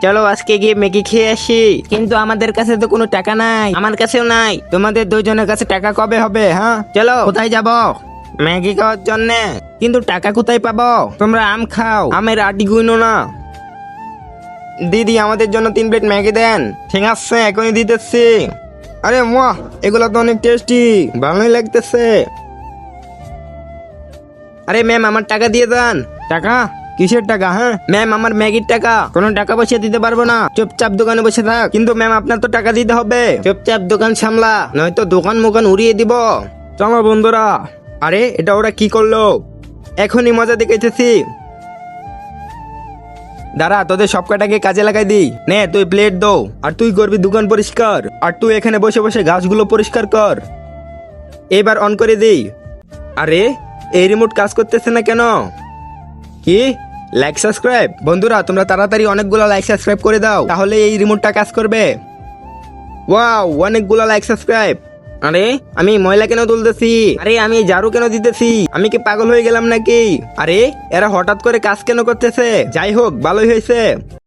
চলো আজকে গিয়ে ম্যাগি খেয়ে আসি। কিন্তু আমাদের কাছে তো কোনো টাকা নাই। আমার কাছেও নাই। তোমাদের দুইজনের কাছে টাকা কবে হবে? হ্যাঁ চলো, কোথায় যাব? ম্যাগি খাওয়ার জন্য। কিন্তু টাকা কোথায় পাবো? তোমরা আম খাও, আমের আটি গুনো না। দিদি আমাদের জন্য 3 প্লেট ম্যাগি দেন। ঠিক আছে, এখনই দিতেছি। আরে বাহ, এগুলো তো অনেক টেস্টি, ভালোই লাগতেছে। আরে ম্যাম, আমার টাকা দিয়ে দেন। টাকা? কিসের টাকা? হ্যাঁ ম্যাম, আমার ম্যাগির টাকা। কোনো টাকা পয়সা দিতে পারবো না, চুপচাপ দোকানে বসে থাক। কিন্তু ম্যাম, আপনার তো টাকা দিতে হবে। চুপচাপ দোকান সামলা, নয়তো দোকান মোকান উড়িয়ে দিব। চলো বন্ধুরা। আরে এটা ওরা কি করলো? এখনই মজা দেখাইতেছি। দাঁড়া, তোদের সব কটাকে কাজে লাগাই দিই। নে তুই প্লেট দো, আর তুই করবি দোকান পরিষ্কার, আর তুই এখানে বসে বসে গাছগুলো পরিষ্কার কর। এবার অন করে দিই। আরে এই রিমোট কাজ করতেছে না কেন? কি? Like subscribe? বন্ধুরা তোমরা তাড়াতাড়ি অনেকগুলো লাইক সাবস্ক্রাইব করে দাও, তাহলে এই রিমোটটা কাজ করবে। ওয়াও, অনেকগুলো লাইক সাবস্ক্রাইব। আরে আমি ময়লা কেন তুলতেছি? আরে আমি ঝাড়ু কেন দিতেছি? আমি কি পাগল হয়ে গেলাম নাকি? আরে এরা হঠাৎ করে কাজ কেন করতেছে? যাই হোক, ভালোই হয়েছে।